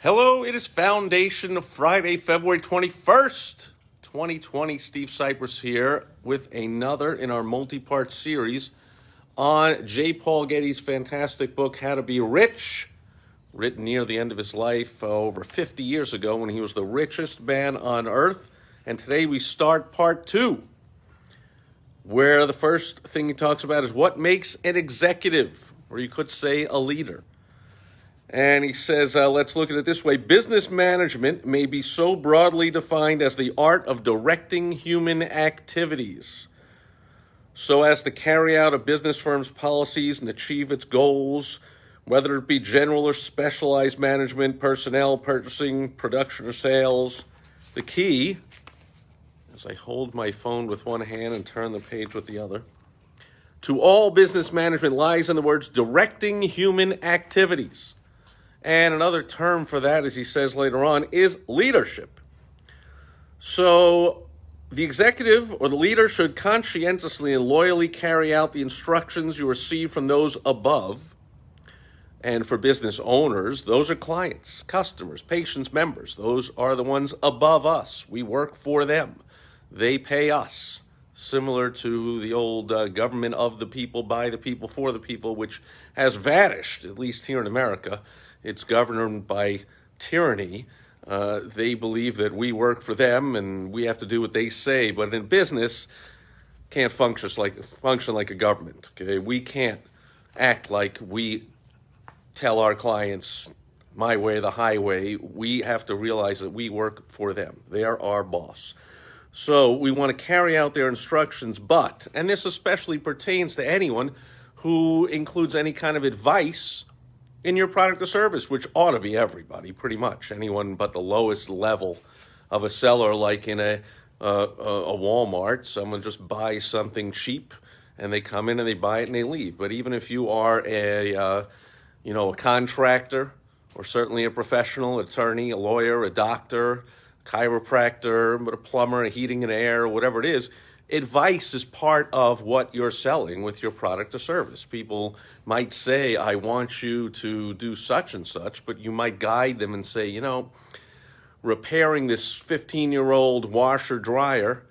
Hello, it is Foundation Friday, February 21st, 2020. Steve Cypress here with another in our multi-part series on J. Paul Getty's fantastic book, How to Be Rich, written near the end of his life over 50 years ago when he was the richest man on earth. And today we start part two, where the first thing he talks about is what makes an executive, or you could say a leader. And he says, let's look at it this way. Business management may be so broadly defined as the art of directing human activities so as to carry out a business firm's policies and achieve its goals, whether it be general or specialized management, personnel, purchasing, production, or sales. The key, as I hold my phone with one hand and turn the page with the other, to all business management lies in the words directing human activities. And another term for that, as he says later on, is leadership. So the executive or the leader should conscientiously and loyally carry out the instructions you receive from those above. And for business owners, those are clients, customers, patients, members. Those are the ones above us. We work for them. They pay us. Similar to the old government of the people, by the people, for the people, which has vanished, at least here in America. It's governed by tyranny. They believe that we work for them and we have to do what they say. But in business, can't function like a government. Okay, we can't act like we tell our clients my way, the highway. We have to realize that we work for them. They are our boss. So we want to carry out their instructions, but, and this especially pertains to anyone who includes any kind of advice in your product or service, which ought to be everybody, pretty much. Anyone but the lowest level of a seller, like in a Walmart. Someone just buys something cheap, and they come in and they buy it and they leave. But even if you are a contractor, or certainly a professional attorney, a lawyer, a doctor, chiropractor, but a plumber, a heating and air, whatever it is, advice is part of what you're selling with your product or service. People might say, I want you to do such and such, but you might guide them and say, repairing this 15-year-old washer dryer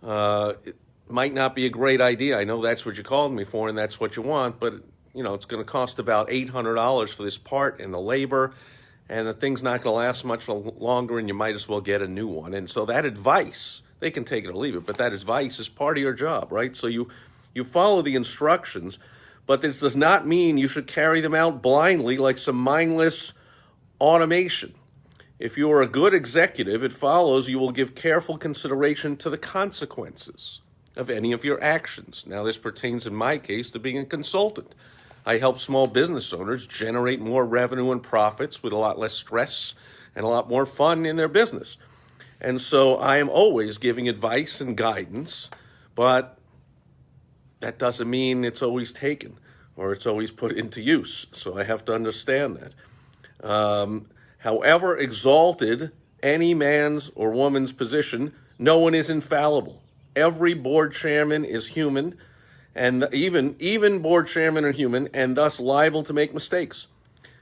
it might not be a great idea. I know that's what you called me for and that's what you want, but it's going to cost about $800 for this part and the labor, and the thing's not going to last much longer, and you might as well get a new one. And so that advice, they can take it or leave it, but that advice is part of your job, right? So you follow the instructions, but this does not mean you should carry them out blindly like some mindless automation. If you are a good executive, it follows you will give careful consideration to the consequences of any of your actions. Now, this pertains in my case to being a consultant. I help small business owners generate more revenue and profits with a lot less stress and a lot more fun in their business. And so I am always giving advice and guidance, but that doesn't mean it's always taken or it's always put into use. So I have to understand that. However exalted any man's or woman's position, no one is infallible. Every board chairman is human, and even board chairmen are human and thus liable to make mistakes.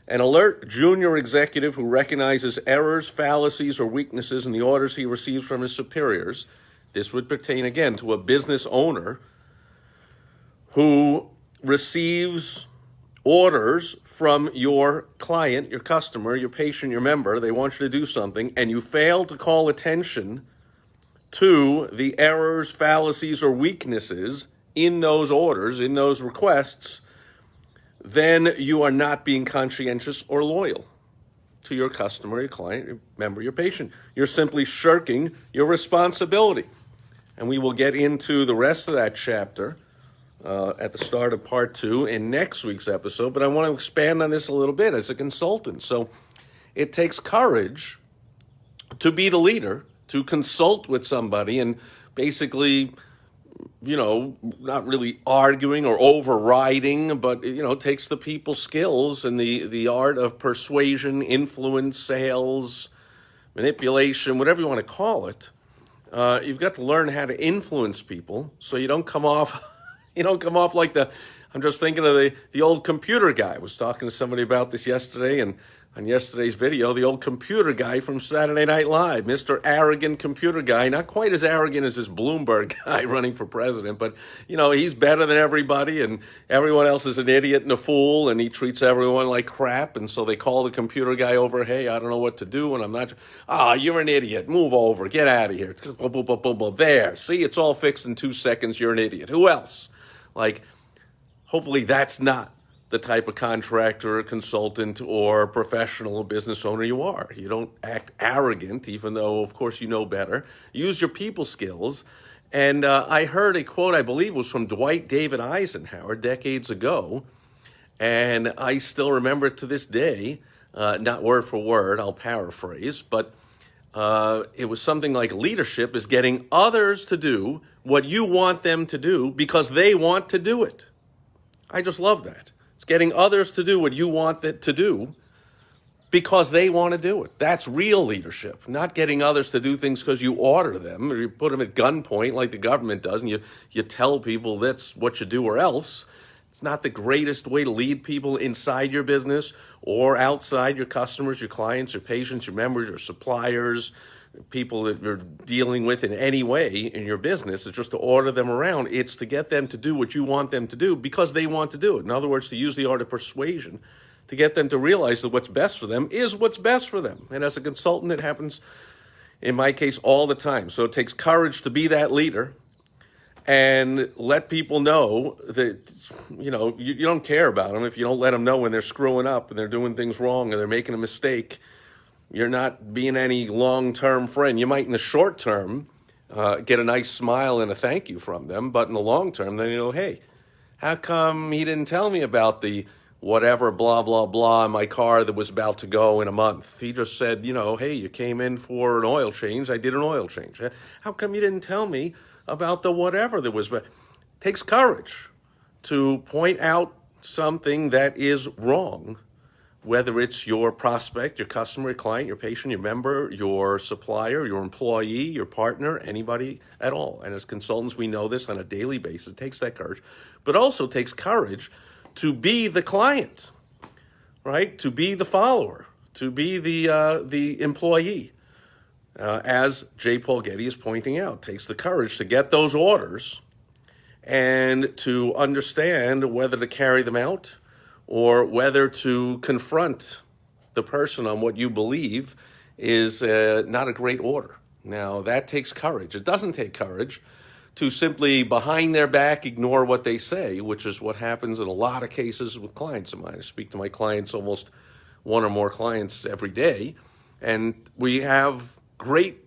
An alert junior executive who recognizes errors, fallacies, or weaknesses in the orders he receives from his superiors, this would pertain again to a business owner who receives orders from your client, your customer, your patient, your member. They want you to do something, and you fail to call attention to the errors, fallacies, or weaknesses in those orders, in those requests, then you are not being conscientious or loyal to your customer, your client, your member, your patient. You're simply shirking your responsibility. And we will get into the rest of that chapter at the start of part two in next week's episode, but I want to expand on this a little bit as a consultant. So it takes courage to be the leader, to consult with somebody and basically, not really arguing or overriding, but, it takes the people skills and the art of persuasion, influence, sales, manipulation, whatever you want to call it. You've got to learn how to influence people so you don't come off like the I'm just thinking of the old computer guy. I was talking to somebody about this yesterday, and on yesterday's video, the old computer guy from Saturday Night Live, Mr. Arrogant Computer Guy, not quite as arrogant as this Bloomberg guy running for president, but, he's better than everybody, and everyone else is an idiot and a fool, and he treats everyone like crap, and so they call the computer guy over, hey, I don't know what to do, and I'm not, you're an idiot, move over, get out of here. There, see, it's all fixed in 2 seconds, you're an idiot. Who else? Hopefully that's not the type of contractor or consultant or professional business owner you are. You don't act arrogant, even though, of course, you know better. Use your people skills. And I heard a quote, I believe was from Dwight David Eisenhower decades ago, and I still remember it to this day, not word for word, I'll paraphrase, but it was something like leadership is getting others to do what you want them to do because they want to do it. I just love that. It's getting others to do what you want them to do because they want to do it. That's real leadership, not getting others to do things because you order them or you put them at gunpoint like the government does, and you tell people that's what you do or else. It's not the greatest way to lead people inside your business or outside your customers, your clients, your patients, your members, your suppliers, people that you're dealing with in any way in your business. It's just to order them around. It's to get them to do what you want them to do because they want to do it. In other words, to use the art of persuasion to get them to realize that what's best for them is what's best for them. And as a consultant, it happens, in my case, all the time. So it takes courage to be that leader and let people know that, you don't care about them if you don't let them know when they're screwing up and they're doing things wrong and they're making a mistake. You're not being any long-term friend. You might, in the short term, get a nice smile and a thank you from them, but in the long term, then hey, how come he didn't tell me about the whatever, blah, blah, blah, in my car that was about to go in a month? He just said, hey, you came in for an oil change. I did an oil change. How come you didn't tell me about the whatever that was? It takes courage to point out something that is wrong, whether it's your prospect, your customer, your client, your patient, your member, your supplier, your employee, your partner, anybody at all. And as consultants, we know this on a daily basis. It takes that courage, but also takes courage to be the client, right? To be the follower, to be the employee. As J. Paul Getty is pointing out, takes the courage to get those orders and to understand whether to carry them out or whether to confront the person on what you believe is not a great order. Now, that takes courage. It doesn't take courage to simply behind their back ignore what they say, which is what happens in a lot of cases with clients of mine. I speak to my clients, almost one or more clients every day, and we have great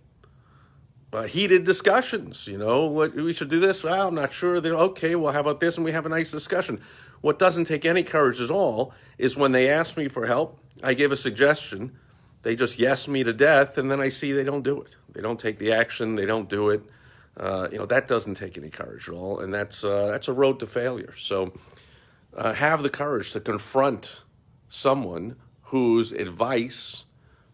heated discussions. What we should do this. Well, I'm not sure. They're okay. Well, how about this? And we have a nice discussion. What doesn't take any courage at all is when they ask me for help, I give a suggestion, they just yes me to death, and then I see they don't do it. They don't take the action. They don't do it. That doesn't take any courage at all, and that's a road to failure. So have the courage to confront someone whose advice,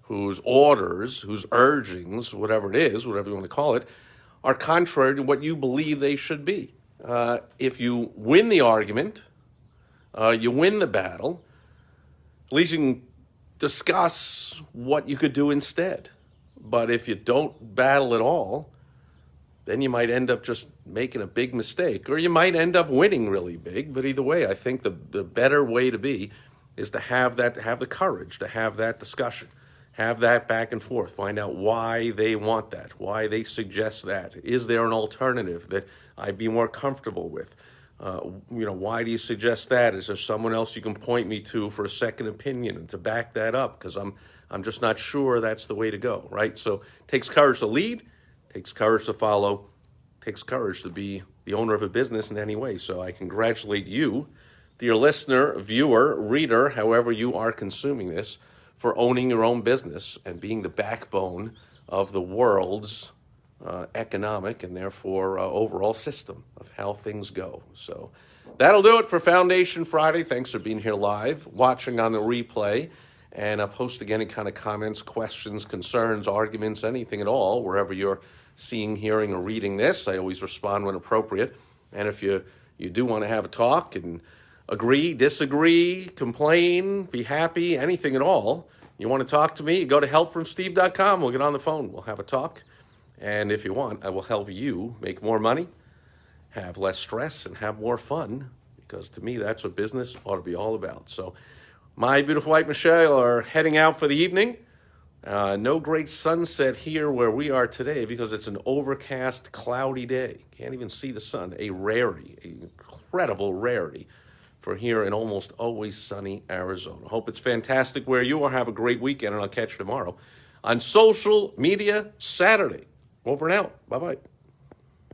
whose orders, whose urgings, whatever it is, whatever you want to call it, are contrary to what you believe they should be. If you win the argument, you win the battle, at least you can discuss what you could do instead. But if you don't battle at all, then you might end up just making a big mistake, or you might end up winning really big. But either way, I think the better way to be is to have the courage to have that discussion, have that back and forth, find out why they want that, why they suggest that. Is there an alternative that I'd be more comfortable with? Why do you suggest that? Is there someone else you can point me to for a second opinion and to back that up? Because I'm just not sure that's the way to go, right? So it takes courage to lead, takes courage to follow, takes courage to be the owner of a business in any way. So I congratulate you, dear listener, viewer, reader, however you are consuming this, for owning your own business and being the backbone of the world's economic and therefore overall system of how things go. So that'll do it for Foundation Friday. Thanks for being here live, watching on the replay, and posting any kind of comments, questions, concerns, arguments, anything at all, wherever you're seeing, hearing, or reading this. I always respond when appropriate. And if you do want to have a talk and agree, disagree, complain, be happy, anything at all, you want to talk to me, you go to helpfromsteve.com. We'll get on the phone. We'll have a talk. And if you want, I will help you make more money, have less stress, and have more fun, because to me, that's what business ought to be all about. So my beautiful wife, Michelle, are heading out for the evening. No great sunset here where we are today because it's an overcast, cloudy day. Can't even see the sun. A rarity, an incredible rarity for here in almost always sunny Arizona. Hope it's fantastic where you are. Have a great weekend, and I'll catch you tomorrow on Social Media Saturday. Over and out. Bye-bye.